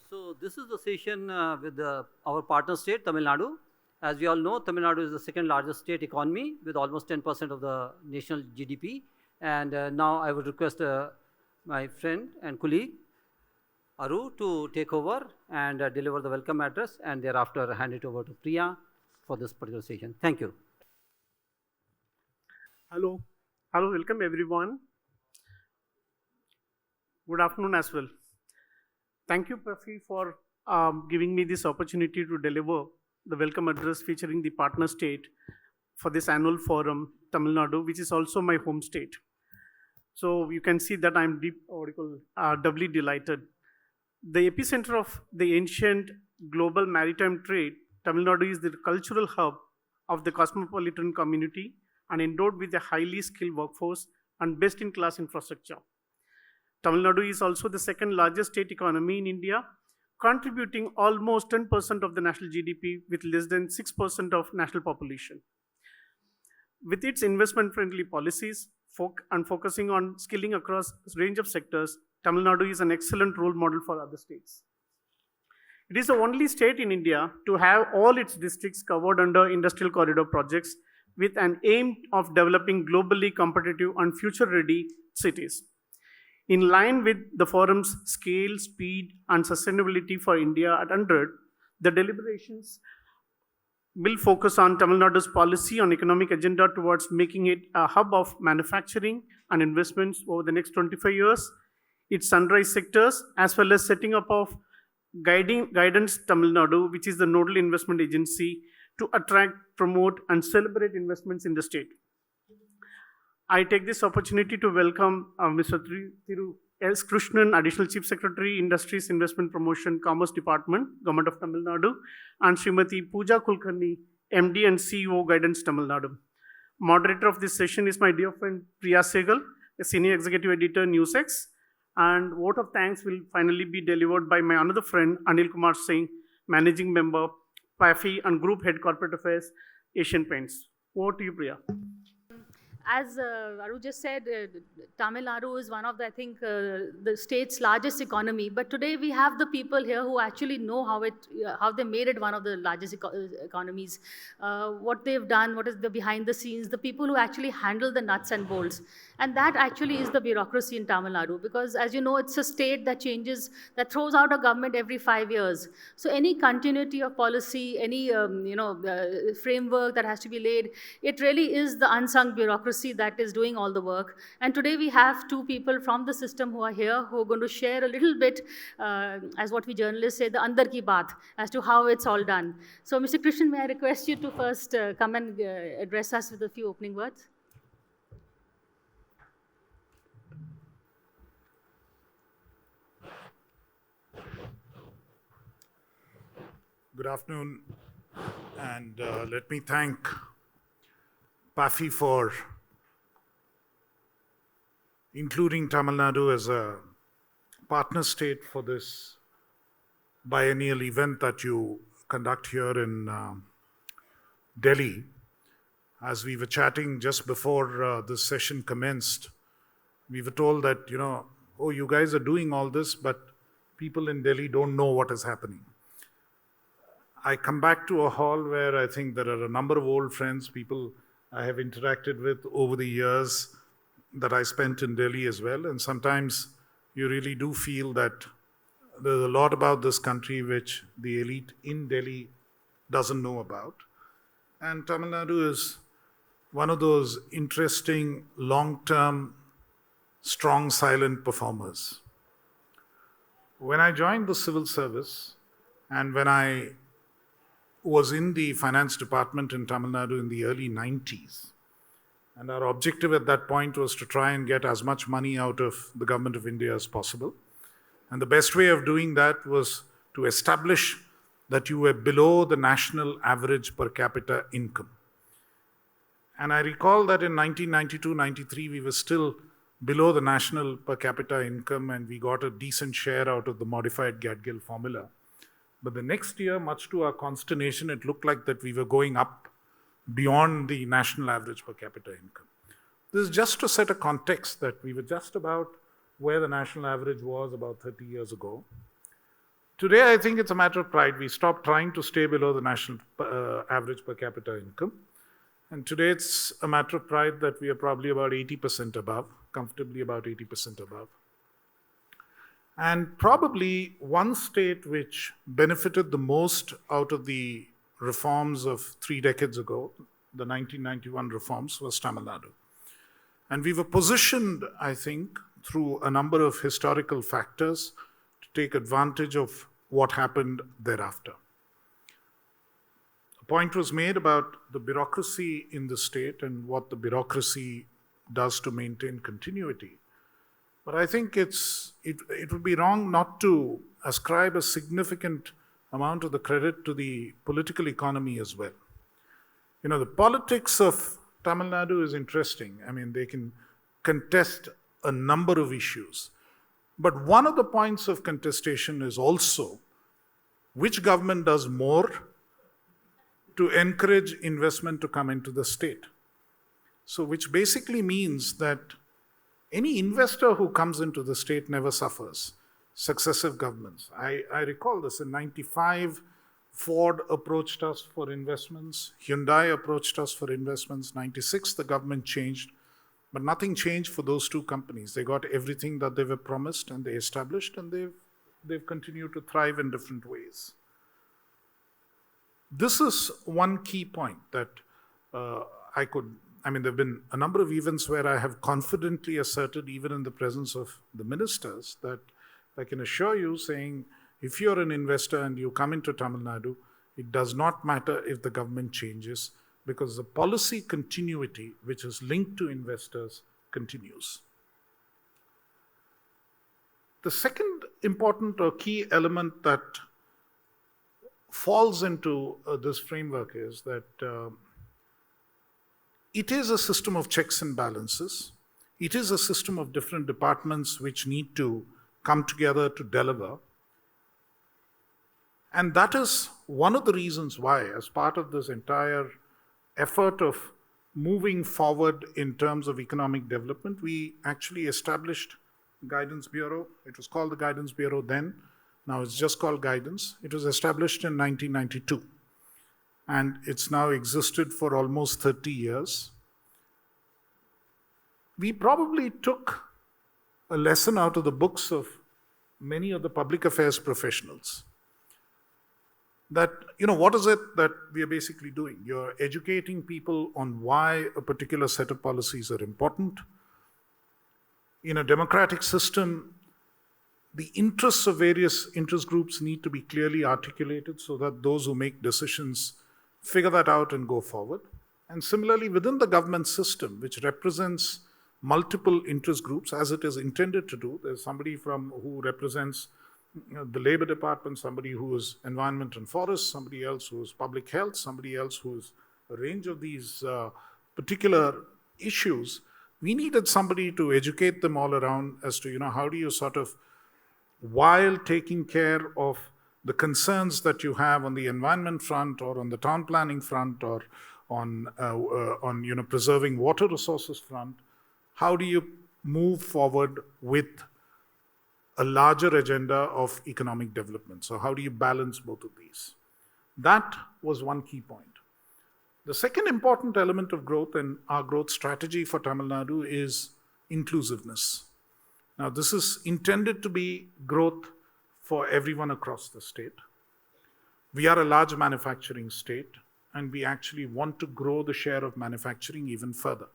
So this is the session with our partner state, Tamil Nadu. As we all know, Tamil Nadu is the second largest state economy with almost 10% of the national GDP. And now I would request my friend and colleague, Aru, to take over and deliver the welcome address, and thereafter hand it over to Priya for this particular session. Thank you. Hello, welcome everyone. Good afternoon as well. Thank you, Puffy, for giving me this opportunity to deliver the welcome address featuring the partner state for this annual forum, Tamil Nadu, which is also my home state. So you can see that I'm doubly delighted. The epicenter of the ancient global maritime trade, Tamil Nadu is the cultural hub of the cosmopolitan community and endowed with a highly skilled workforce and best-in-class infrastructure. Tamil Nadu is also the second largest state economy in India, contributing almost 10% of the national GDP with less than 6% of national population. With its investment-friendly policies and focusing on skilling across a range of sectors, Tamil Nadu is an excellent role model for other states. It is the only state in India to have all its districts covered under industrial corridor projects with an aim of developing globally competitive and future-ready cities. In line with the forum's scale, speed, and sustainability for India at 100, the deliberations will focus on Tamil Nadu's policy on economic agenda towards making it a hub of manufacturing and investments over the next 25 years, its sunrise sectors, as well as setting up of Guidance Tamil Nadu, which is the nodal investment agency to attract, promote, and celebrate investments in the state. I take this opportunity to welcome Mr. Thiru S. Krishnan, Additional Chief Secretary, Industries, Investment Promotion, Commerce Department, Government of Tamil Nadu, and Srimati Pooja Kulkarni, MD and CEO, Guidance Tamil Nadu. Moderator of this session is my dear friend Priya Segal, a Senior Executive Editor, NewsX, and vote of thanks will finally be delivered by my another friend, Anil Kumar Singh, Managing Member, PAFI and Group Head Corporate Affairs, Asian Paints. Over to you, Priya. As Aru just said, Tamil Nadu is one of the, I think, the state's largest economy. But today we have the people here who actually know how they made it one of the largest economies, what they've done, what is the behind the scenes, the people who actually handle the nuts and bolts. And that actually is the bureaucracy in Tamil Nadu, because as you know, it's a state that changes, that throws out a government every 5 years. So any continuity of policy, any framework that has to be laid, it really is the unsung bureaucracy that is doing all the work. And today we have two people from the system who are here, who are going to share a little bit, as what we journalists say, the andar ki baat, as to how it's all done. So Mr. Krishnan, may I request you to first come and address us with a few opening words? Good afternoon, and let me thank PAFI for including Tamil Nadu as a partner state for this biennial event that you conduct here in Delhi. As we were chatting just before this session commenced, we were told that, oh, you guys are doing all this, but people in Delhi don't know what is happening. I come back to a hall where I think there are a number of old friends, people I have interacted with over the years that I spent in Delhi as well. And sometimes you really do feel that there's a lot about this country which the elite in Delhi doesn't know about. And Tamil Nadu is one of those interesting, long-term, strong, silent performers. When I joined the civil service and when I was in the finance department in Tamil Nadu in the early 90s. And our objective at that point was to try and get as much money out of the government of India as possible. And the best way of doing that was to establish that you were below the national average per capita income. And I recall that in 1992-93, we were still below the national per capita income, and we got a decent share out of the modified Gadgil formula. But the next year, much to our consternation, it looked like that we were going up beyond the national average per capita income. This is just to set a context that we were just about where the national average was about 30 years ago. Today, I think it's a matter of pride. We stopped trying to stay below the national average per capita income. And today, it's a matter of pride that we are probably about 80% above, comfortably about 80% above. And probably one state which benefited the most out of the reforms of 3 decades ago, the 1991 reforms, was Tamil Nadu. And we were positioned, I think, through a number of historical factors to take advantage of what happened thereafter. A point was made about the bureaucracy in the state and what the bureaucracy does to maintain continuity. But I think it would be wrong not to ascribe a significant amount of the credit to the political economy as well. You know, the politics of Tamil Nadu is interesting. I mean, they can contest a number of issues. But one of the points of contestation is also which government does more to encourage investment to come into the state. So, which basically means that any investor who comes into the state never suffers. Successive governments. I recall this in 95, Ford approached us for investments, Hyundai approached us for investments, 96 the government changed, but nothing changed for those two companies. They got everything that they were promised and they established, and they've continued to thrive in different ways. This is one key point that there have been a number of events where I have confidently asserted, even in the presence of the ministers, that I can assure you, saying, if you're an investor and you come into Tamil Nadu, it does not matter if the government changes, because the policy continuity, which is linked to investors, continues. The second important or key element that falls into this framework is that it is a system of checks and balances. It is a system of different departments which need to come together to deliver. And that is one of the reasons why, as part of this entire effort of moving forward in terms of economic development, we actually established Guidance Bureau. It was called the Guidance Bureau then. Now it's just called Guidance. It was established in 1992. And it's now existed for almost 30 years. We probably took a lesson out of the books of many of the public affairs professionals. That, what is it that we are basically doing? You're educating people on why a particular set of policies are important. In a democratic system, the interests of various interest groups need to be clearly articulated so that those who make decisions figure that out and go forward. And similarly, within the government system, which represents multiple interest groups, as it is intended to do, there's somebody who represents the Labor Department, somebody who is Environment and Forest, somebody else who is Public Health, somebody else who is a range of these particular issues. We needed somebody to educate them all around as to, how do you sort of, while taking care of the concerns that you have on the environment front or on the town planning front or on preserving water resources front, how do you move forward with a larger agenda of economic development? So how do you balance both of these? That was one key point. The second important element of growth and our growth strategy for Tamil Nadu is inclusiveness. Now, this is intended to be growth for everyone across the state. We are a large manufacturing state, and we actually want to grow the share of manufacturing even further.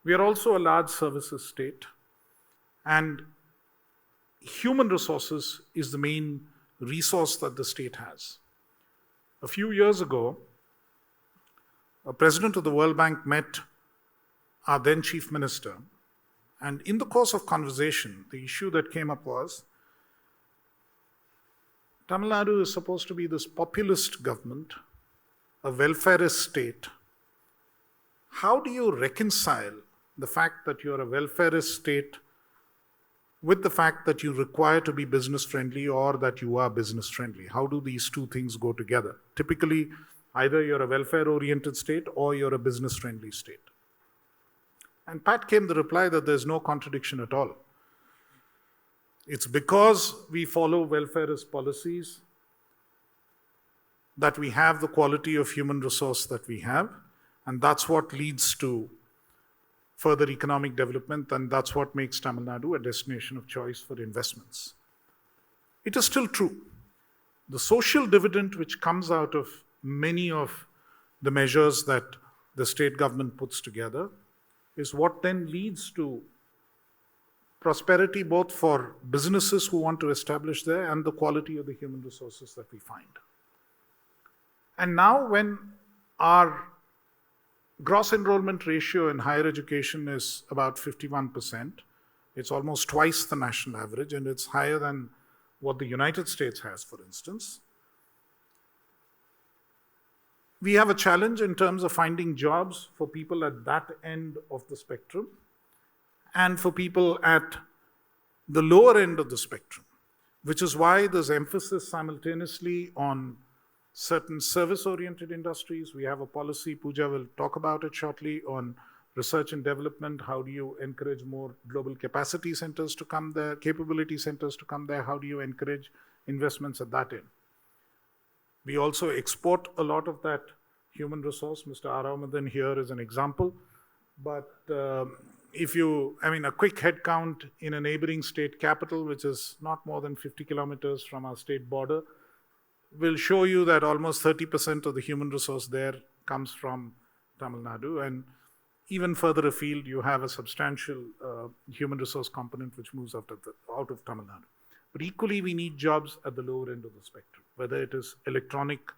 We are also a large services state, and human resources is the main resource that the state has. A few years ago, a president of the World Bank met our then chief minister, and in the course of conversation, the issue that came up was, Tamil Nadu is supposed to be this populist government, a welfarist state. How do you reconcile the fact that you're a welfarist state with the fact that you require to be business friendly or that you are business friendly? How do these two things go together? Typically, either you're a welfare oriented state or you're a business friendly state. And Pat came the reply that there's no contradiction at all. It's because we follow welfareist policies that we have the quality of human resource that we have, and that's what leads to further economic development, and that's what makes Tamil Nadu a destination of choice for investments. It is still true. The social dividend which comes out of many of the measures that the state government puts together is what then leads to prosperity both for businesses who want to establish there and the quality of the human resources that we find. And now when our gross enrollment ratio in higher education is about 51%, it's almost twice the national average, and it's higher than what the United States has, for instance. We have a challenge in terms of finding jobs for people at that end of the spectrum and for people at the lower end of the spectrum, which is why there's emphasis simultaneously on certain service-oriented industries. We have a policy, Pooja will talk about it shortly, on research and development. How do you encourage more global capacity centers to come there, capability centers to come there? How do you encourage investments at that end? We also export a lot of that human resource. Mr. Aramadan here is an example. But a quick head count in a neighboring state capital, which is not more than 50 kilometers from our state border, will show you that almost 30% of the human resource there comes from Tamil Nadu. And even further afield, you have a substantial human resource component which moves out of Tamil Nadu. But equally, we need jobs at the lower end of the spectrum, whether it is electronics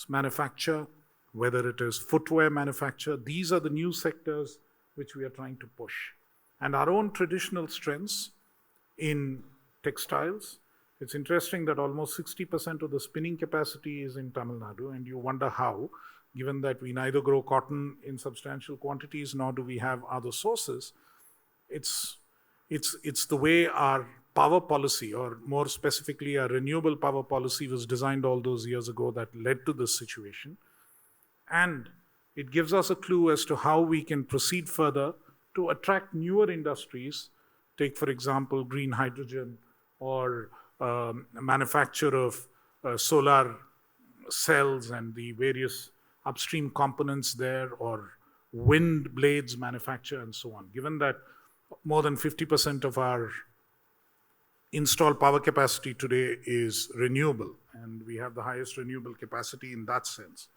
manufacture, whether it is footwear manufacture. These are the new sectors which we are trying to push. And our own traditional strengths in textiles. It's interesting that almost 60% of the spinning capacity is in Tamil Nadu, and you wonder how, given that we neither grow cotton in substantial quantities nor do we have other sources. It's the way our power policy, or more specifically our renewable power policy, was designed all those years ago that led to this situation. And it gives us a clue as to how we can proceed further to attract newer industries. Take, for example, green hydrogen or manufacture of solar cells and the various upstream components there, or wind blades manufacture and so on. Given that more than 50% of our installed power capacity today is renewable, and we have the highest renewable capacity in that sense.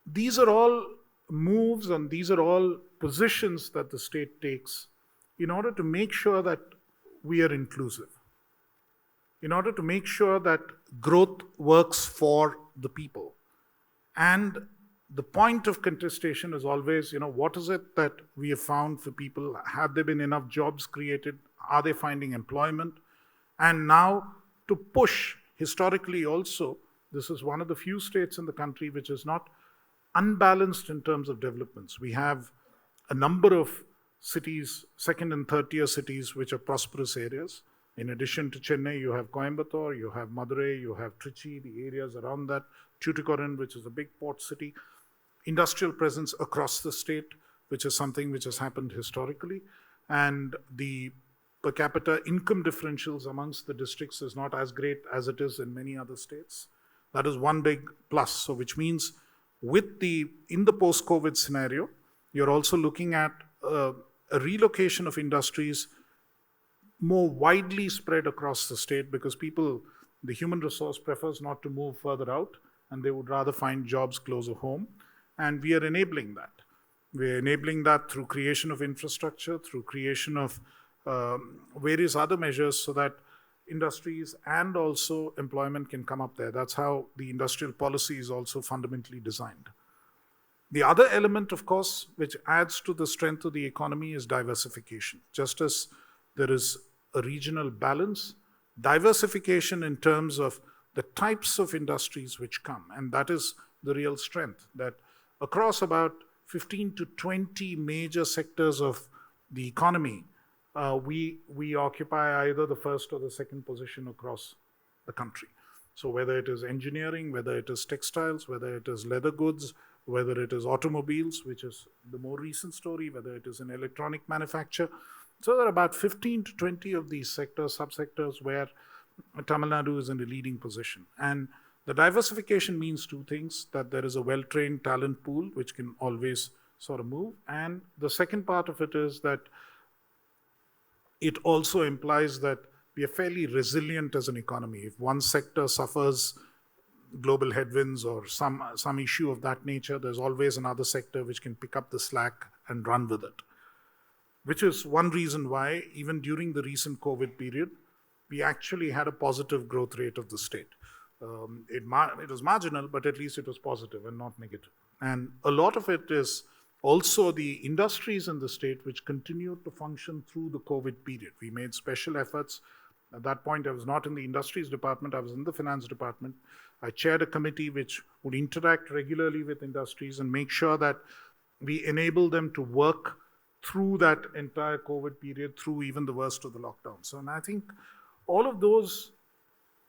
These are all moves and these are all positions that the state takes in order to make sure that we are inclusive, in order to make sure that growth works for the people. And the point of contestation is always, what is it that we have found for people? Have there been enough jobs created? Are they finding employment? And now to push, historically also, this is one of the few states in the country which is not unbalanced in terms of developments. We have a number of cities, second and third tier cities, which are prosperous areas. In addition to Chennai, you have Coimbatore, you have Madurai, you have Trichy, the areas around that, Tuticorin, which is a big port city, industrial presence across the state, which is something which has happened historically, and the per capita income differentials amongst the districts is not as great as it is in many other states. That is one big plus. So which means in the post-COVID scenario, you're also looking at a relocation of industries more widely spread across the state, because the human resource prefers not to move further out, and they would rather find jobs closer home. And we are enabling that. We're enabling that through creation of infrastructure, through creation of various other measures so that industries and also employment can come up there. That's how the industrial policy is also fundamentally designed. The other element, of course, which adds to the strength of the economy is diversification. Just as there is a regional balance, diversification in terms of the types of industries which come, and that is the real strength, that across about 15 to 20 major sectors of the economy, we occupy either the first or the second position across the country. So whether it is engineering, whether it is textiles, whether it is leather goods, whether it is automobiles, which is the more recent story, whether it is in electronic manufacture, So there are about 15 to 20 of these sectors, subsectors, where Tamil Nadu is in a leading position. And the diversification means two things: that there is a well-trained talent pool, which can always sort of move. And the second part of it is that it also implies that we are fairly resilient as an economy. If one sector suffers global headwinds or some issue of that nature, there's always another sector which can pick up the slack and run with it. Which is one reason why, even during the recent COVID period, we actually had a positive growth rate of the state. It was marginal, but at least it was positive and not negative. And a lot of it is also the industries in the state which continued to function through the COVID period. We made special efforts. At that point, I was not in the industries department, I was in the finance department. I chaired a committee which would interact regularly with industries and make sure that we enable them to work through that entire COVID period, through even the worst of the lockdown. So, and I think all of those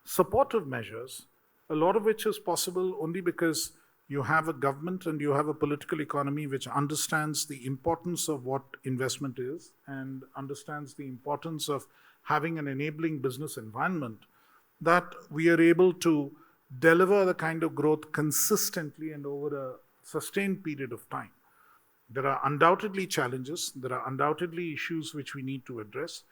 supportive measures, a lot of which is possible only because you have a government and you have a political economy which understands the importance of what investment is and understands the importance of having an enabling business environment, that we are able to deliver the kind of growth consistently and over a sustained period of time. There are undoubtedly challenges, there are undoubtedly issues which we need to address,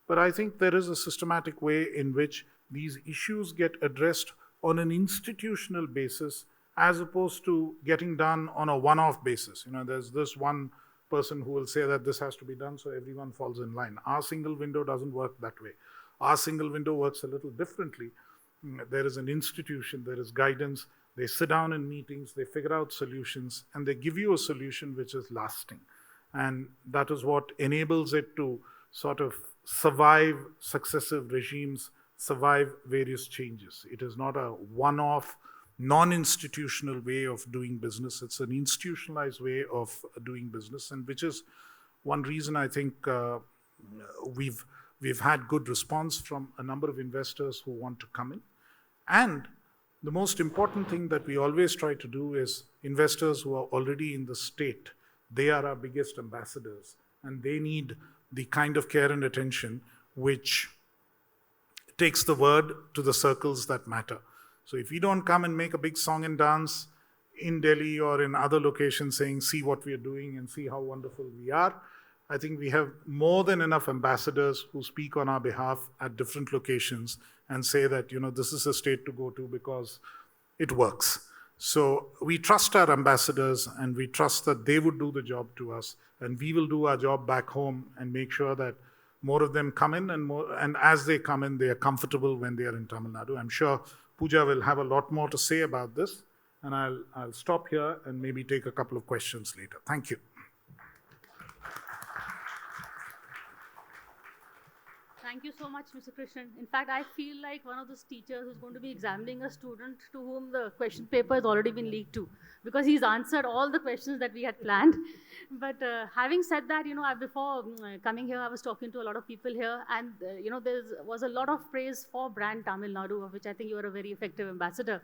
but I think there is a systematic way in which these issues get addressed on an institutional basis as opposed to getting done on a one-off basis. You know, there's this one person who will say that this has to be done, so everyone falls in line. Our single window doesn't work that way. Our single window works a little differently. There is an institution, there is guidance, they sit down in meetings, they figure out solutions, and they give you a solution which is lasting. And that is what enables it to sort of survive successive regimes, survive various changes. It is not a one-off, non-institutional way of doing business. It's an institutionalized way of doing business, and which is one reason I think we've had good response from a number of investors who want to come in. And the most important thing that we always try to do is investors who are already in the state, they are our biggest ambassadors, and they need the kind of care and attention which takes the word to the circles that matter. So if we don't come and make a big song and dance in Delhi or in other locations saying, see what we are doing and see how wonderful we are, I think we have more than enough ambassadors who speak on our behalf at different locations and say that, you know, this is a state to go to because it works. So we trust our ambassadors and we trust that they would do the job to us, and we will do our job back home and make sure that more of them come in, and as they come in, they are comfortable when they are in Tamil Nadu. I'm sure Pooja will have a lot more to say about this, and I'll stop here and maybe take a couple of questions later. Thank you. Thank you so much, Mr. Krishnan. In fact, I feel like one of those teachers who's going to be examining a student to whom the question paper has already been leaked to, because he's answered all the questions that we had planned. But having said that, you know, before coming here, I was talking to a lot of people here, and you know, there was a lot of praise for brand Tamil Nadu, of which I think you are a very effective ambassador.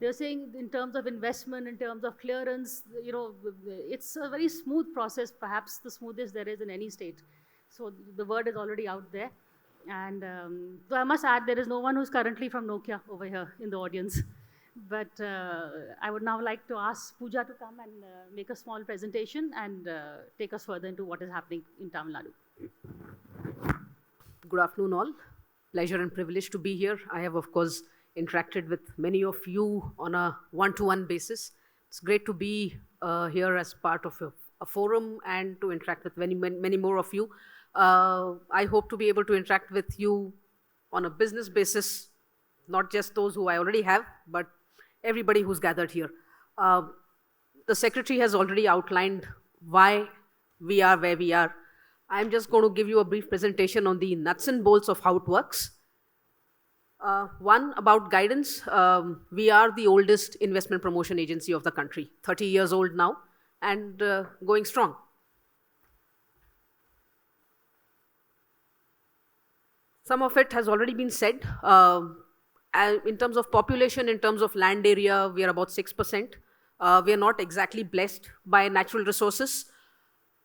They were saying in terms of investment, in terms of clearance, you know, it's a very smooth process, perhaps the smoothest there is in any state. So the word is already out there. And so I must add, there is no one who's currently from Nokia over here in the audience. But I would now like to ask Pooja to come and make a small presentation and take us further into what is happening in Tamil Nadu. Good afternoon, all. Pleasure and privilege to be here. I have, of course, interacted with many of you on a one-to-one basis. It's great to be here as part of a forum and to interact with many more of you. I hope to be able to interact with you on a business basis, not just those who I already have, but everybody who's gathered here. The Secretary has already outlined why we are where we are. I'm just going to give you a brief presentation on the nuts and bolts of how it works. One, about guidance. We are the oldest investment promotion agency of the country, 30 years old now, and going strong. Some of it has already been said. In terms of population, in terms of land area, we are about 6%. We are not exactly blessed by natural resources.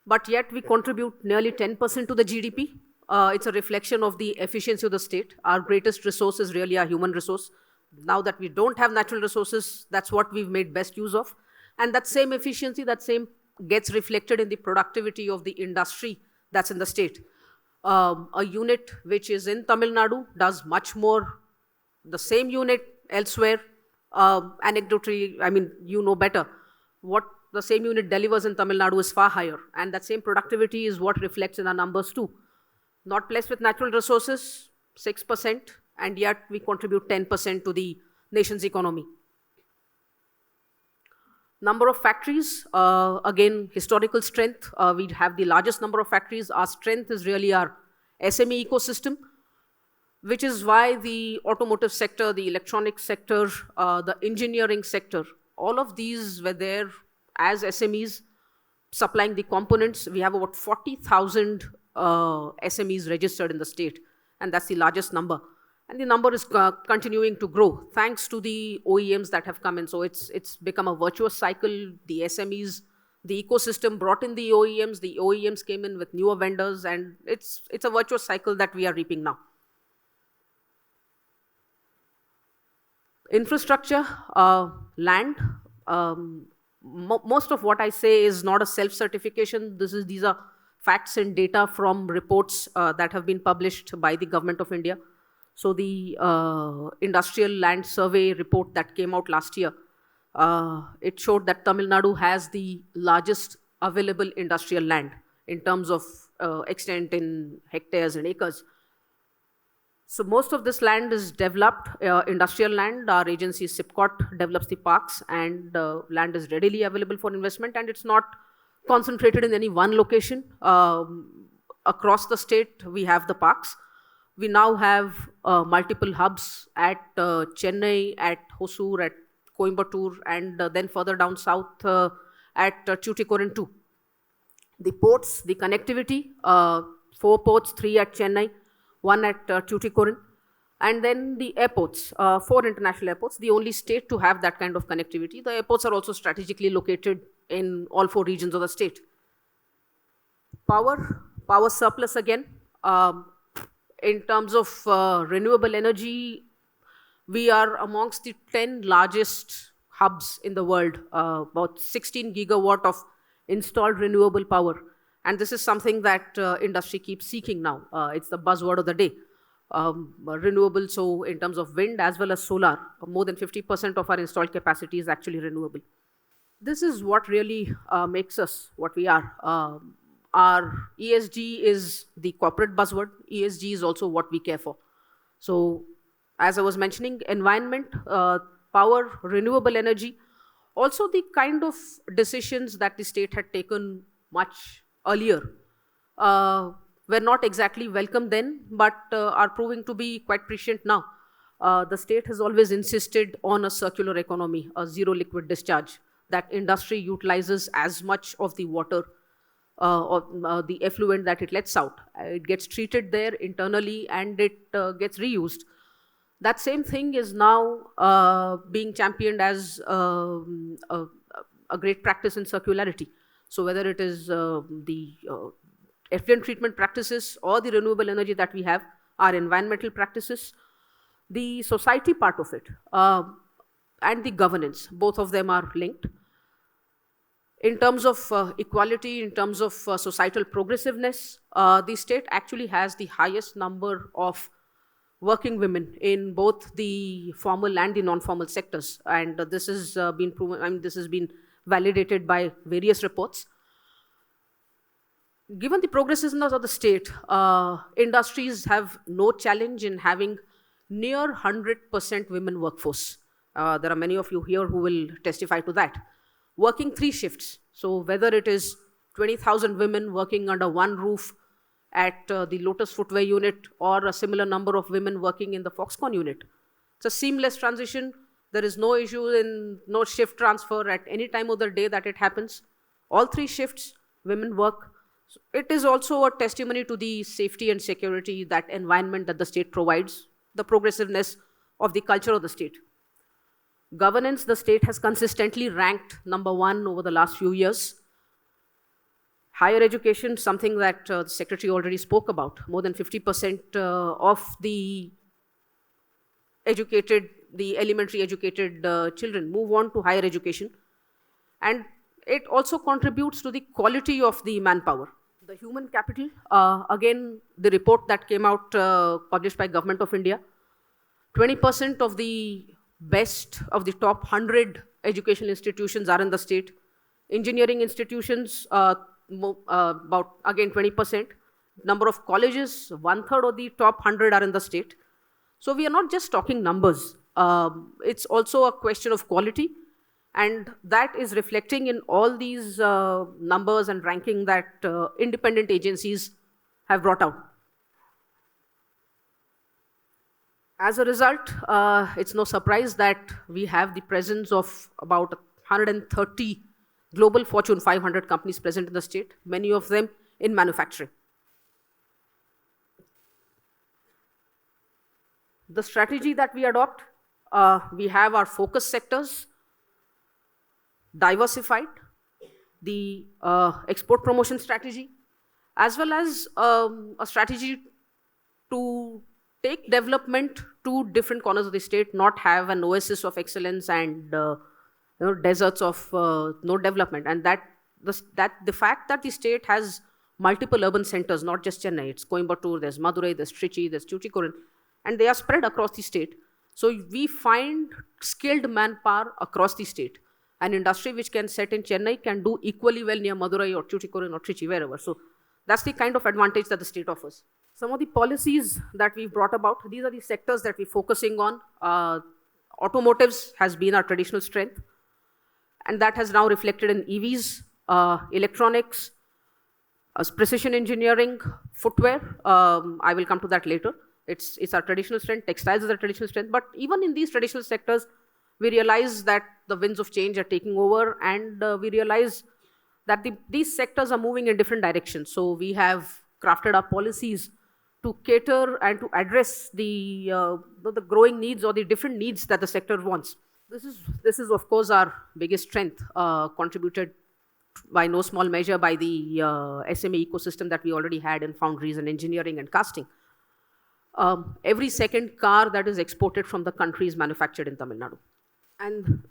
but yet we contribute nearly 10% to the GDP. It's a reflection of the efficiency of the state. Our greatest resource is really our human resource. Now that we don't have natural resources, that's what we've made best use of. And that same efficiency, that same gets reflected in the productivity of the industry that's in the state. A unit which is in Tamil Nadu does much more, the same unit elsewhere. Anecdotally, I mean, you know better. What the same unit delivers in Tamil Nadu is far higher. And that same productivity is what reflects in our numbers too. Not blessed with natural resources, 6%, and yet we contribute 10% to the nation's economy. Number of factories, again, historical strength. We have the largest number of factories. Our strength is really our SME ecosystem, which is why the automotive sector, the electronic sector, the engineering sector, all of these were there as SMEs supplying the components. We have about 40,000 SMEs registered in the state, and that's the largest number. And the number is continuing to grow thanks to the OEMs that have come in. So it's become a virtuous cycle. The SMEs, the ecosystem brought in the OEMs came in with newer vendors, and it's a virtuous cycle that we are reaping now. Infrastructure, land. Most of what I say is not a self-certification. These are facts and data from reports that have been published by the Government of India. So the Industrial Land Survey report that came out last year, it showed that Tamil Nadu has the largest available industrial land in terms of extent in hectares and acres. So most of this land is developed, industrial land. Our agency SIPCOT develops the parks, and land is readily available for investment, and it's not concentrated in any one location. Across the state, we have the parks. We now have multiple hubs at Chennai, at Hosur, at Coimbatore, and then further down south at Tuticorin too. The ports, the connectivity, 4 ports, 3 at Chennai, 1 at Tuticorin, and then the airports, 4 international airports, the only state to have that kind of connectivity. The airports are also strategically located in all 4 regions of the state. Power surplus again. In terms of renewable energy, we are amongst the 10 largest hubs in the world, about 16 gigawatt of installed renewable power. And this is something that industry keeps seeking now. It's the buzzword of the day. Renewable, so in terms of wind as well as solar, more than 50% of our installed capacity is actually renewable. This is what really makes us what we are. Our ESG is the corporate buzzword. ESG is also what we care for. So as I was mentioning, environment, power, renewable energy, also the kind of decisions that the state had taken much earlier were not exactly welcome then, but are proving to be quite prescient now. The state has always insisted on a circular economy, a zero liquid discharge, that industry utilizes as much of the water or the effluent that it lets out. It gets treated there internally and it gets reused. That same thing is now being championed as a great practice in circularity. So whether it is the effluent treatment practices or the renewable energy that we have, our environmental practices, the society part of it, and the governance, both of them are linked. In terms of equality, in terms of societal progressiveness, the state actually has the highest number of working women in both the formal and the non-formal sectors. And this has been proven, I mean, this has been validated by various reports. Given the progressiveness of the state, industries have no challenge in having near 100% women workforce. There are many of you here who will testify to that. Working 3 shifts. So whether it is 20,000 women working under one roof at the Lotus Footwear unit or a similar number of women working in the Foxconn unit. It's a seamless transition. There is no issue in no shift transfer at any time of the day that it happens. All 3 shifts, women work. So it is also a testimony to the safety and security, that environment that the state provides, the progressiveness of the culture of the state. Governance, the state has consistently ranked #1 over the last few years. Higher education, something that the Secretary already spoke about. More than 50% of the elementary educated children move on to higher education. And it also contributes to the quality of the manpower. The human capital, again, the report that came out published by Government of India, 20% of the best of the top 100 educational institutions are in the state. Engineering institutions, about again 20%. Number of colleges, 1/3 of the top 100 are in the state. So we are not just talking numbers. It's also a question of quality. And that is reflecting in all these numbers and ranking that independent agencies have brought out. As a result, it's no surprise that we have the presence of about 130 global Fortune 500 companies present in the state, many of them in manufacturing. The strategy that we adopt, we have our focus sectors diversified, the export promotion strategy, as well as a strategy to take development to different corners of the state, not have an oasis of excellence and deserts of no development. And the fact that the state has multiple urban centers, not just Chennai, it's Coimbatore, there's Madurai, there's Trichy, there's Tuticorin, and they are spread across the state. So we find skilled manpower across the state. An industry which can set in Chennai can do equally well near Madurai or Tuticorin or Trichy, wherever. So that's the kind of advantage that the state offers. Some of the policies that we've brought about, these are the sectors that we're focusing on. Automotives has been our traditional strength, and that has now reflected in EVs, electronics, precision engineering, footwear. I will come to that later. It's our traditional strength. Textiles is our traditional strength. But even in these traditional sectors, we realize that the winds of change are taking over, and we realize that these sectors are moving in different directions. So we have crafted our policies to cater and to address the growing needs or the different needs that the sector wants. This is of course our biggest strength, contributed by no small measure by the SME ecosystem that we already had in foundries and engineering and casting. Every second car that is exported from the country is manufactured in Tamil Nadu. And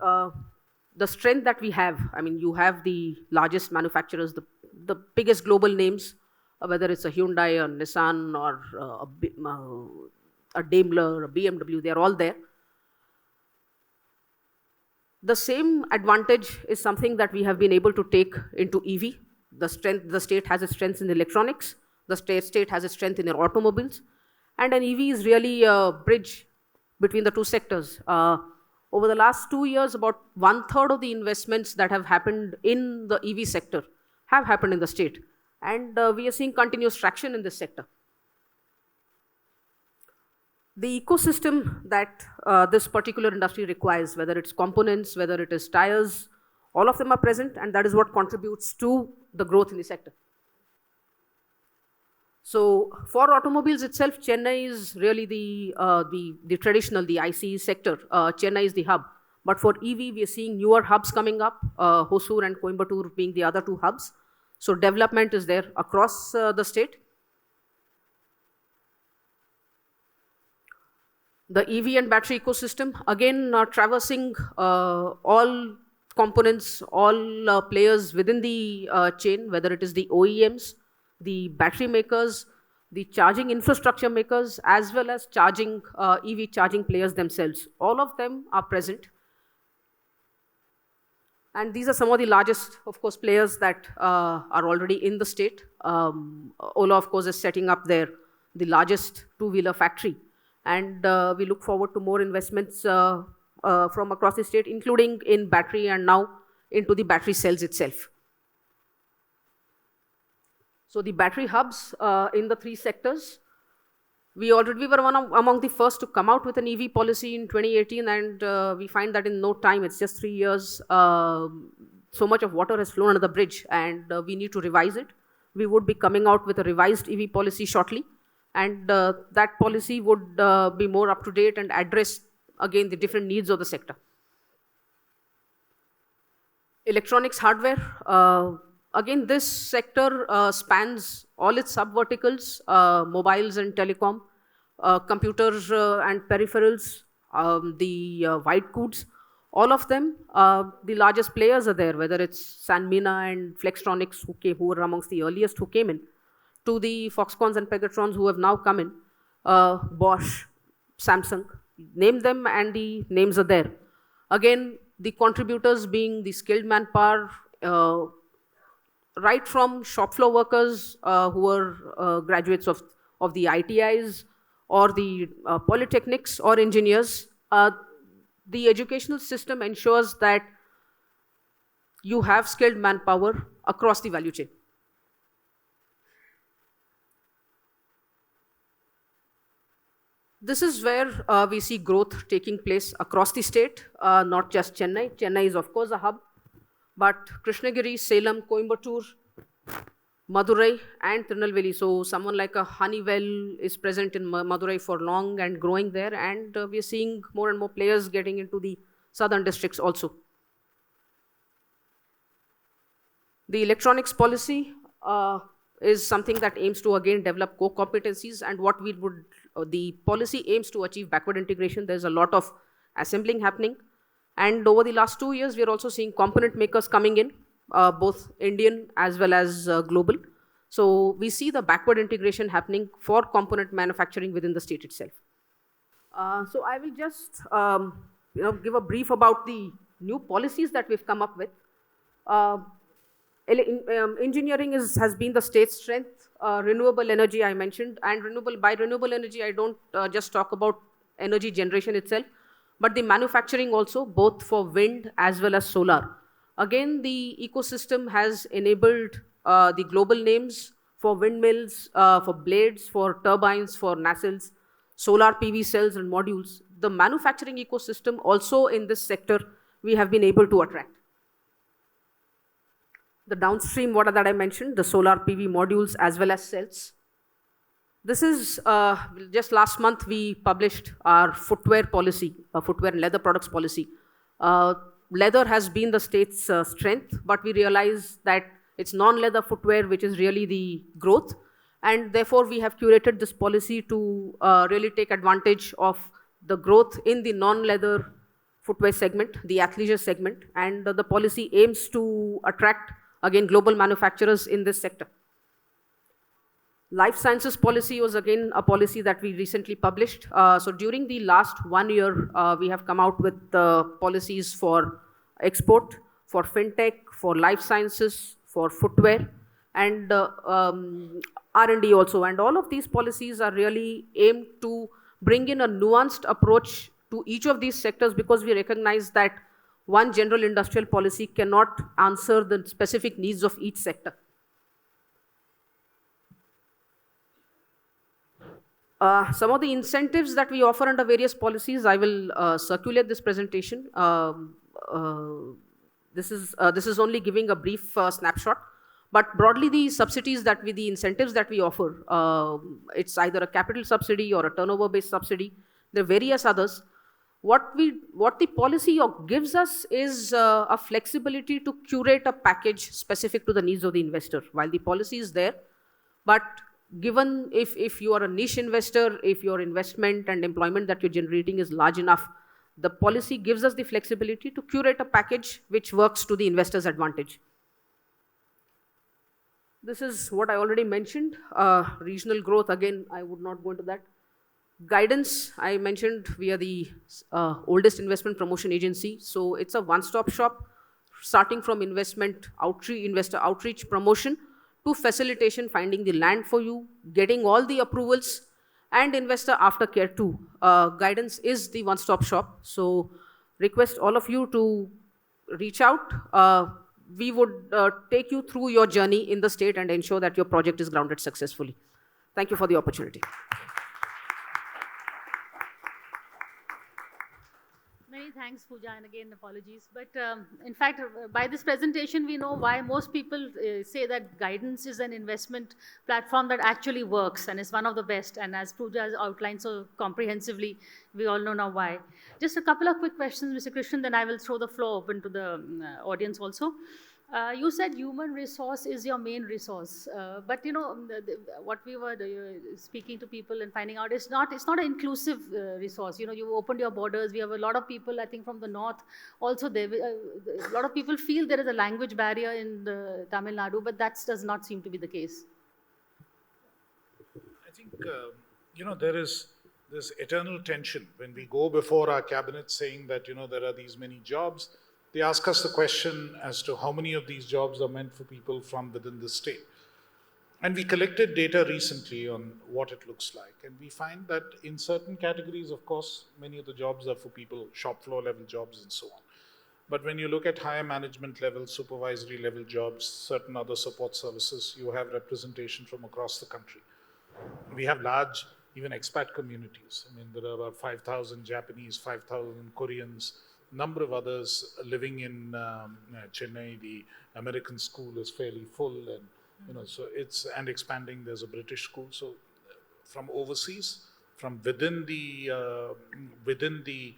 the strength that we have, I mean, you have the largest manufacturers, the biggest global names, whether it's a Hyundai or Nissan or a Daimler or a BMW, they're all there. The same advantage is something that we have been able to take into EV. The state has its strengths in electronics, the state has its strength in their automobiles, and an EV is really a bridge between the two sectors. Over the last 2 years, about 1/3 of the investments that have happened in the EV sector have happened in the state. And we are seeing continuous traction in this sector. The ecosystem that this particular industry requires, whether it's components, whether it is tires, all of them are present, and that is what contributes to the growth in the sector. So for automobiles itself, Chennai is really the traditional, the ICE sector. Chennai is the hub. But for EV, we are seeing newer hubs coming up, Hosur and Coimbatore being the other two hubs. So development is there across the state. The EV and battery ecosystem, again, traversing all components, all players within the chain, whether it is the OEMs, the battery makers, the charging infrastructure makers, as well as EV charging players themselves. All of them are present. And these are some of the largest, of course, players that are already in the state. Ola, of course, is setting up the largest two-wheeler factory. And we look forward to more investments from across the state, including in battery and now into the battery cells itself. So the battery hubs in the three sectors, we were among the first to come out with an EV policy in 2018, and we find that in no time, it's just 3 years, so much of water has flown under the bridge, and we need to revise it. We would be coming out with a revised EV policy shortly, and that policy would be more up to date and address, again, the different needs of the sector. Electronics hardware, Again, this sector spans all its sub-verticals, mobiles and telecom, computers and peripherals, the white goods, all of them. The largest players are there, whether it's Sanmina and Flextronics, who were amongst the earliest who came in, to the Foxcons and Pegatrons who have now come in, Bosch, Samsung, name them and the names are there. Again, the contributors being the skilled manpower, right from shop floor workers who are graduates of the ITIs or the polytechnics or engineers. The educational system ensures that you have skilled manpower across the value chain. This is where we see growth taking place across the state, not just Chennai. Chennai is, of course, a hub, but Krishnagiri, Salem, Coimbatore, Madurai, and Tirunelveli. So someone like a Honeywell is present in Madurai for long and growing there, and we are seeing more and more players getting into the southern districts also. The electronics policy is something that aims to again develop core competencies, and what we would the policy aims to achieve backward integration. There's a lot of assembling happening, and over the last 2 years we are also seeing component makers coming in, both Indian as well as global. So we see the backward integration happening for component manufacturing within the state itself. So I will just give a brief about the new policies that we've come up with. Engineering has been the state's strength. Renewable energy I mentioned, and by renewable energy I don't just talk about energy generation itself, but the manufacturing also, both for wind as well as solar. Again, the ecosystem has enabled the global names for windmills, for blades, for turbines, for nacelles, solar PV cells and modules. The manufacturing ecosystem also in this sector we have been able to attract. The downstream water that I mentioned, the solar PV modules as well as cells. This is, just last month we published our footwear policy, footwear and leather products policy. Leather has been the state's strength, but we realize that it's non-leather footwear which is really the growth, and therefore we have curated this policy to really take advantage of the growth in the non-leather footwear segment, the athleisure segment, and the policy aims to attract again global manufacturers in this sector. Life sciences policy was again a policy that we recently published. So during the last 1 year, we have come out with policies for export, for fintech, for life sciences, for footwear, and R&D also. And all of these policies are really aimed to bring in a nuanced approach to each of these sectors, because we recognize that one general industrial policy cannot answer the specific needs of each sector. Some of the incentives that we offer under various policies, I will circulate this presentation. This is only giving a brief snapshot, but broadly the subsidies the incentives that we offer, it's either a capital subsidy or a turnover-based subsidy. There are various others. What the policy gives us is a flexibility to curate a package specific to the needs of the investor. While the policy is there, but given if you are a niche investor, if your investment and employment that you're generating is large enough, the policy gives us the flexibility to curate a package which works to the investor's advantage. This is what I already mentioned. Regional growth, again, I would not go into that. Guidance, I mentioned we are the oldest investment promotion agency. So it's a one-stop shop, starting from investor outreach promotion to facilitation, finding the land for you, getting all the approvals, and investor aftercare too. Guidance is the one-stop shop. So request all of you to reach out. We would take you through your journey in the state and ensure that your project is grounded successfully. Thank you for the opportunity. Many thanks, Pooja, and again apologies. But in fact, by this presentation, we know why most people say that guidance is an investment platform that actually works and is one of the best. And as Pooja has outlined so comprehensively, we all know now why. Just a couple of quick questions, Mr. Krishnan, then I will throw the floor open to the audience also. You said human resource is your main resource, but you know what we were speaking to people and finding out it's not an inclusive resource. You know, you opened your borders. We have a lot of people, I think, from the north. Also, there a lot of people feel there is a language barrier in the Tamil Nadu, but that does not seem to be the case. I think, there is this eternal tension when we go before our cabinet saying that, there are these many jobs. They ask us the question as to how many of these jobs are meant for people from within the state. And we collected data recently on what it looks like. And we find that in certain categories, of course, many of the jobs are for people, shop floor level jobs and so on. But when you look at higher management level, supervisory level jobs, certain other support services, you have representation from across the country. We have large, even expat communities. I mean, there are about 5,000 Japanese, 5,000 Koreans, number of others living in Chennai. The American school is fairly full, and so it's and expanding. There's a British school. So from overseas, from within the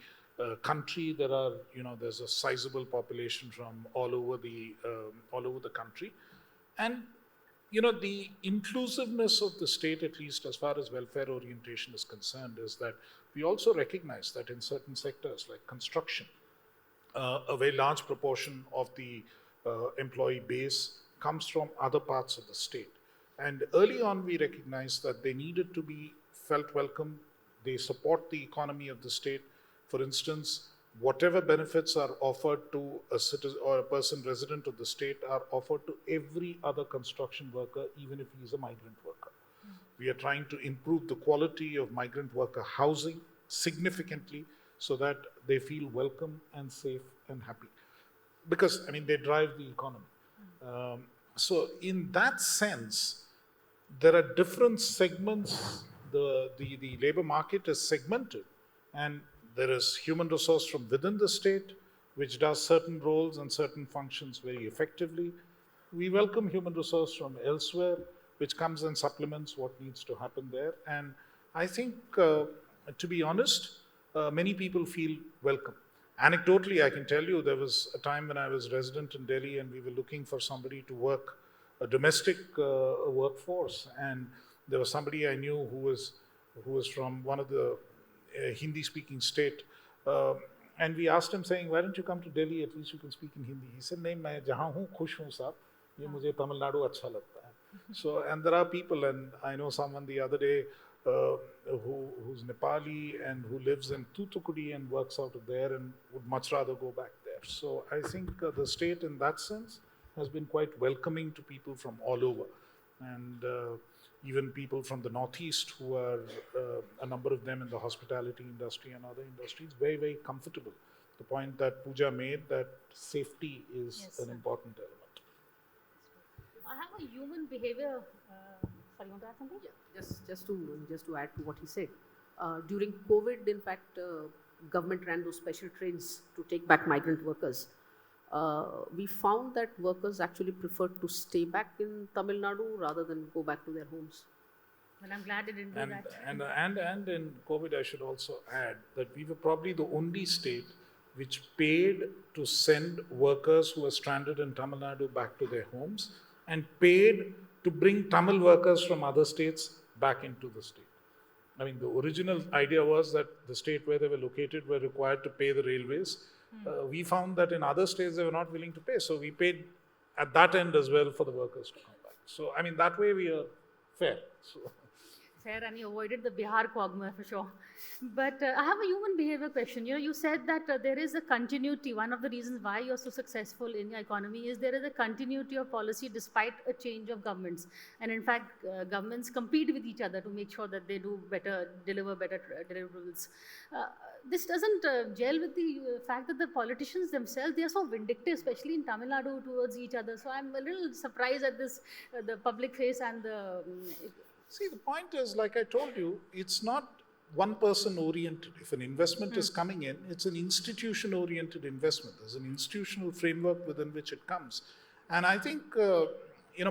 country, there's a sizable population from all over the country, and the inclusiveness of the state, at least as far as welfare orientation is concerned, is that we also recognize that in certain sectors like construction, a very large proportion of the employee base comes from other parts of the state. And early on, we recognized that they needed to be felt welcome. They support the economy of the state. For instance, whatever benefits are offered to a citizen or a person resident of the state are offered to every other construction worker, even if he is a migrant worker. We are trying to improve the quality of migrant worker housing significantly so that they feel welcome and safe and happy. Because, they drive the economy. So in that sense, there are different segments. The labor market is segmented, and there is human resource from within the state, which does certain roles and certain functions very effectively. We welcome human resource from elsewhere, which comes and supplements what needs to happen there. And I think, to be honest, many people feel welcome. Anecdotally, I can tell you there was a time when I was resident in Delhi and we were looking for somebody to work, a domestic workforce. And there was somebody I knew who was from one of the Hindi-speaking state. And we asked him saying, why don't you come to Delhi, at least you can speak in Hindi. He said, nahi, main jahan hu, khush hu saab. Ye mujhe Tamil Nadu acha lagta hai. So, and there are people, and I know someone the other day who's Nepali and who lives in Thoothukudi and works out of there and would much rather go back there. So I think the state in that sense has been quite welcoming to people from all over. And even people from the Northeast who are, a number of them in the hospitality industry and other industries, very, very comfortable. The point that Pooja made, that safety is an important element. I have a human behavior. Sorry, you want to add something? Yeah, just to add to what he said. During COVID, in fact, government ran those special trains to take back migrant workers. We found that workers actually preferred to stay back in Tamil Nadu rather than go back to their homes. Well, I'm glad it didn't do that. And in COVID, I should also add that we were probably the only state which paid to send workers who were stranded in Tamil Nadu back to their homes and paid to bring Tamil workers from other states back into the state. The original idea was that the state where they were located were required to pay the railways. We found that in other states they were not willing to pay, so we paid at that end as well for the workers to come back. So, that way we are fair. So. Fair, and you avoided the Bihar quagmire for sure. But I have a human behavior question. You said that there is a continuity. One of the reasons why you're so successful in your economy is there is a continuity of policy despite a change of governments. And in fact, governments compete with each other to make sure that they do better, deliver better deliverables. This doesn't gel with the fact that the politicians themselves, they are so vindictive, especially in Tamil Nadu, towards each other. So I'm a little surprised at this, the public face and the... See, the point is, like I told you, it's not one person oriented. If an investment is coming in, it's an institution oriented investment. There's an institutional framework within which it comes. And I think,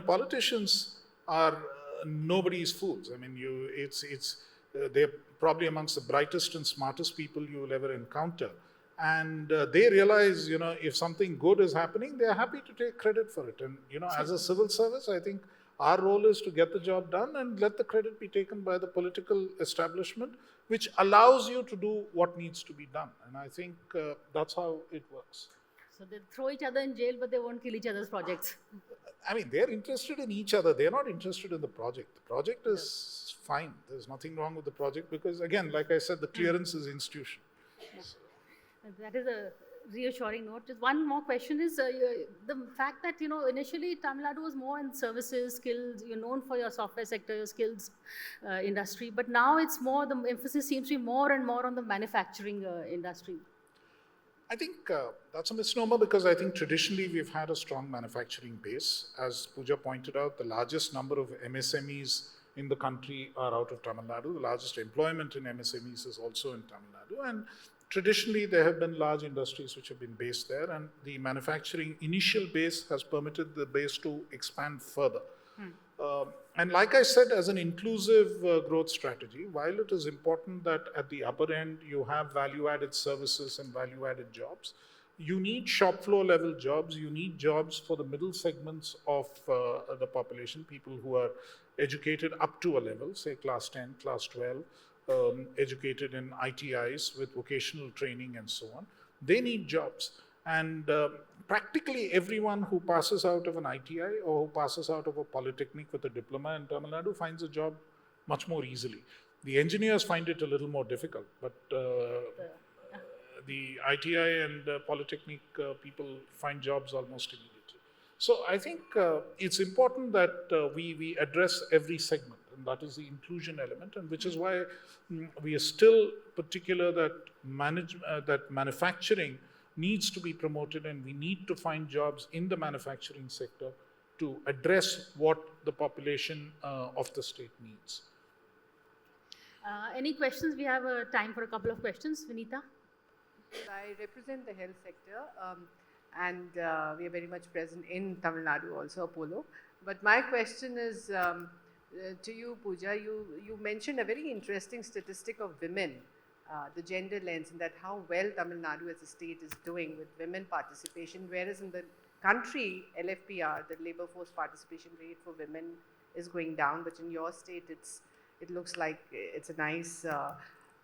politicians are nobody's fools. They're probably amongst the brightest and smartest people you will ever encounter. And they realize, if something good is happening, they're happy to take credit for it. And, as a civil service, I think our role is to get the job done and let the credit be taken by the political establishment, which allows you to do what needs to be done. And I think that's how it works. So they throw each other in jail, but they won't kill each other's projects. I mean, they're interested in each other. They're not interested in the project. The project is fine. There's nothing wrong with the project because, again, like I said, the clearance is institutional. That is a reassuring note. Just one more question is the fact that, initially Tamil Nadu was more in services, skills, you're known for your software sector, your skills industry, but now it's more, the emphasis seems to be more and more on the manufacturing industry. I think that's a misnomer because I think traditionally we've had a strong manufacturing base. As Pooja pointed out, the largest number of MSMEs in the country are out of Tamil Nadu. The largest employment in MSMEs is also in Tamil Nadu. And traditionally, there have been large industries which have been based there, and the manufacturing initial base has permitted the base to expand further. And like I said, as an inclusive growth strategy, while it is important that at the upper end you have value-added services and value-added jobs, you need shop floor level jobs, you need jobs for the middle segments of the population, people who are educated up to a level, say class 10, class 12, educated in ITIs with vocational training and so on. They need jobs. And practically everyone who passes out of an ITI or who passes out of a polytechnic with a diploma in Tamil Nadu finds a job much more easily. The engineers find it a little more difficult, but the ITI and polytechnic people find jobs almost immediately. So I think it's important that we address every segment, and that is the inclusion element, and which is why we are still particular that manufacturing needs to be promoted, and we need to find jobs in the manufacturing sector to address what the population of the state needs. Any questions? We have time for a couple of questions. Vinita? I represent the health sector and we are very much present in Tamil Nadu, also Apollo. But my question is to you, Pooja. You mentioned a very interesting statistic of women, the gender lens, and that how well Tamil Nadu as a state is doing with women participation, whereas in the country, LFPR, the labor force participation rate for women is going down, but in your state, it looks like it's a nice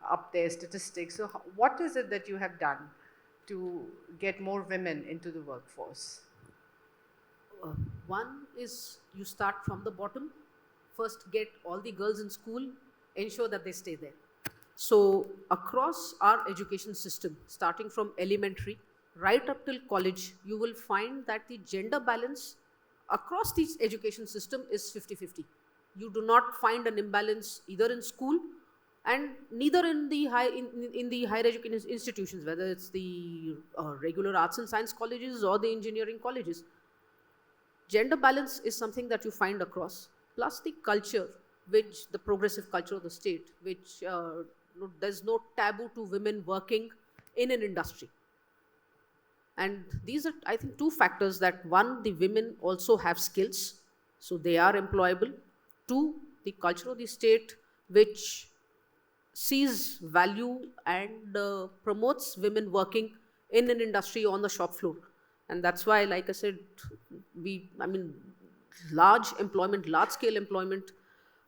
up there statistic. So what is it that you have done to get more women into the workforce? One is you start from the bottom. First, get all the girls in school, ensure that they stay there. So across our education system, starting from elementary right up till college, you will find that the gender balance across the education system is 50-50. You do not find an imbalance either in school and neither in the higher education institutions, whether it's the regular arts and science colleges or the engineering colleges. Gender balance is something that you find across, plus the culture, which the progressive culture of the state, which there's no taboo to women working in an industry. And these are, I think, two factors that one, the women also have skills, so they are employable. Two, the culture of the state, which sees value and promotes women working in an industry on the shop floor. And that's why, like I said, large employment, large scale employment.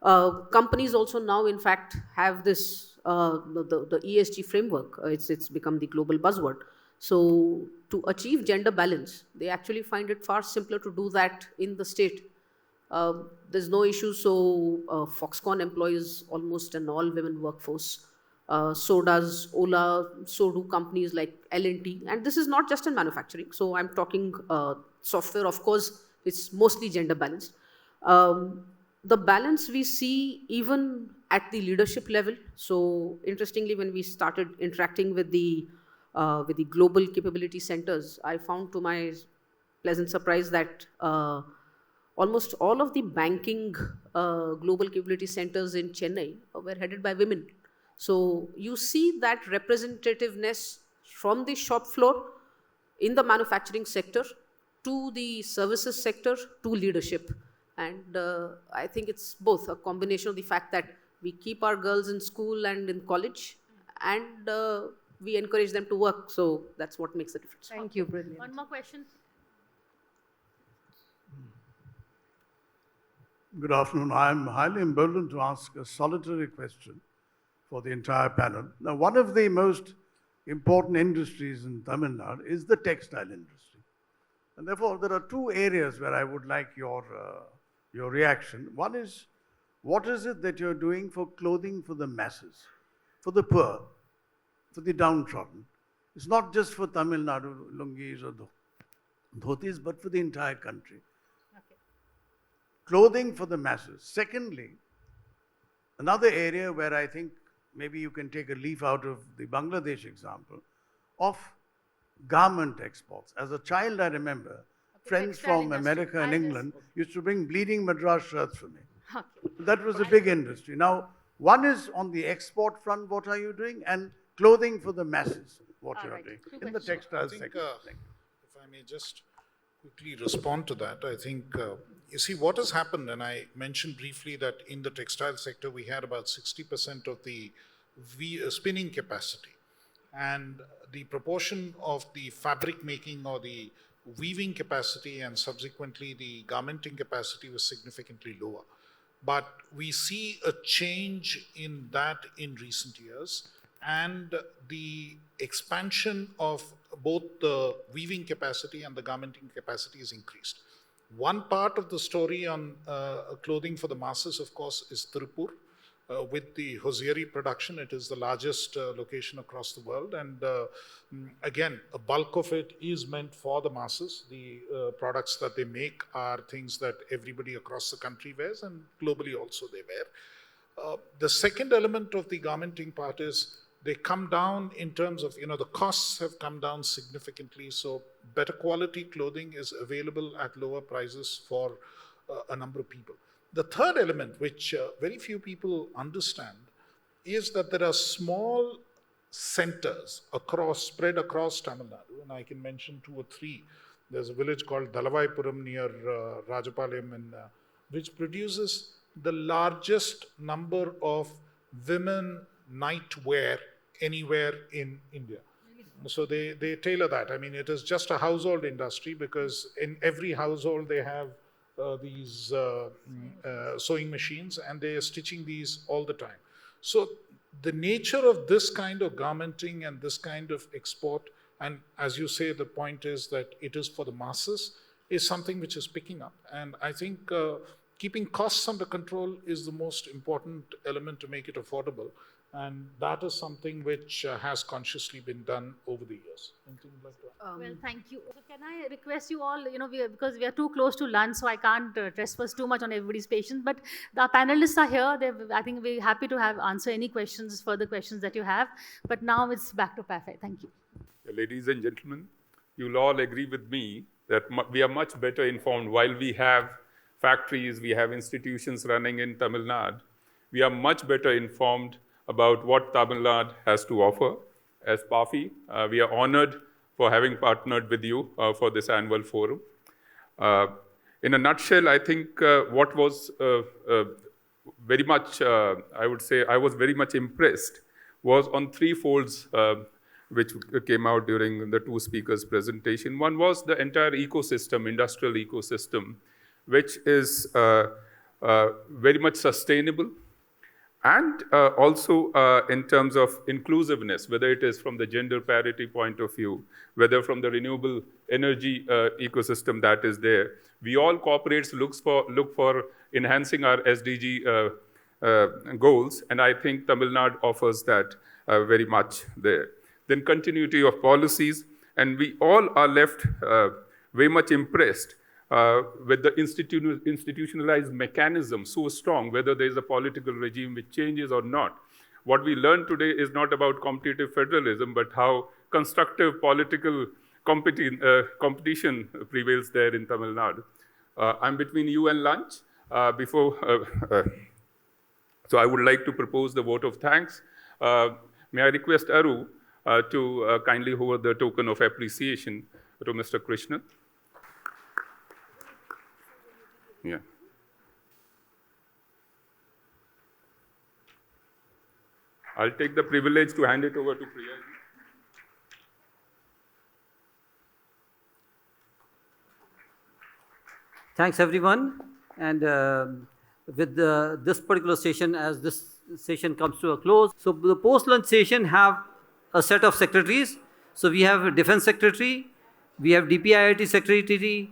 Companies also now, in fact, have this, the ESG framework. It's become the global buzzword. So to achieve gender balance, they actually find it far simpler to do that in the state. There's no issue. So Foxconn employs almost an all-women workforce. So does Ola, so do companies like L&T. And this is not just in manufacturing. So I'm talking software, of course, it's mostly gender balanced. The balance we see even at the leadership level. So interestingly, when we started interacting with the global capability centers, I found to my pleasant surprise that almost all of the banking global capability centers in Chennai were headed by women. So you see that representativeness from the shop floor in the manufacturing sector to the services sector to leadership. And I think it's both a combination of the fact that we keep our girls in school and in college, and we encourage them to work. So that's what makes the difference. Thank you, brilliant. One more question. Good afternoon. I'm highly emboldened to ask a solitary question for the entire panel. Now, one of the most important industries in Tamil Nadu is the textile industry. And therefore, there are two areas where I would like your reaction. One is, what is it that you're doing for clothing for the masses, for the poor, for the downtrodden? It's not just for Tamil Nadu lungis or dhotis, but for the entire country. Okay. Clothing for the masses. Secondly, another area where I think maybe you can take a leaf out of the Bangladesh example of garment exports. As a child, I remember friends textile from industry. America and England used to bring bleeding Madras shirts for me. Okay. That was a big industry. Now, one is on the export front, what are you doing? And clothing for the masses, what All you are right. doing Two in the questions. textile I think, sector. Thank you. if I may just quickly respond to that, I think, you see, what has happened, and I mentioned briefly that in the textile sector, we had about 60% of the spinning capacity. And the proportion of the fabric making or the weaving capacity and subsequently the garmenting capacity was significantly lower. But we see a change in that in recent years, and the expansion of both the weaving capacity and the garmenting capacity is increased. One part of the story on clothing for the masses, of course, is Tirupur. With the hosiery production, it is the largest location across the world. And again, a bulk of it is meant for the masses. The products that they make are things that everybody across the country wears, and globally also they wear. The second element of the garmenting part is they come down in terms of, the costs have come down significantly. So better quality clothing is available at lower prices for a number of people. The third element, which very few people understand, is that there are small centers spread across Tamil Nadu, and I can mention two or three. There's a village called Dalavaipuram near Rajapalayam, which produces the largest number of women nightwear anywhere in India. So they tailor that. I mean, it is just a household industry because in every household they have these sewing machines, and they are stitching these all the time. So the nature of this kind of garmenting and this kind of export, and as you say, the point is that it is for the masses, is something which is picking up. And I think keeping costs under control is the most important element to make it affordable. And that is something which has consciously been done over the years. Anything you'd like to add? Well, thank you. So can I request you all, because we are too close to lunch, so I can't trespass too much on everybody's patience, but the panelists are here. I think we're happy to answer any questions, further questions that you have. But now it's back to Parfait. Thank you. Ladies and gentlemen, you'll all agree with me that we are much better informed. While we have factories, we have institutions running in Tamil Nadu, we are much better informed about what Tamil Nadu has to offer. As PAFI, we are honored for having partnered with you for this annual forum. In a nutshell, I think what was very much, I would say, I was very much impressed was on three folds which came out during the two speakers' presentation. One was the entire ecosystem, industrial ecosystem, which is very much sustainable. And also in terms of inclusiveness, whether it is from the gender parity point of view, whether from the renewable energy ecosystem that is there. We all corporates look for enhancing our SDG goals, and I think Tamil Nadu offers that very much there. Then continuity of policies, and we all are left very much impressed with the institutionalized mechanism so strong, whether there is a political regime which changes or not. What we learned today is not about competitive federalism, but how constructive political competition prevails there in Tamil Nadu. I'm between you and lunch. So I would like to propose the vote of thanks. May I request Aru to kindly hold the token of appreciation to Mr. Krishna. Yeah. I'll take the privilege to hand it over to Priya. Thanks everyone. And with this particular session, as this session comes to a close, so the post-lunch session have a set of secretaries. So we have a Defense Secretary, we have DPIIT Secretary,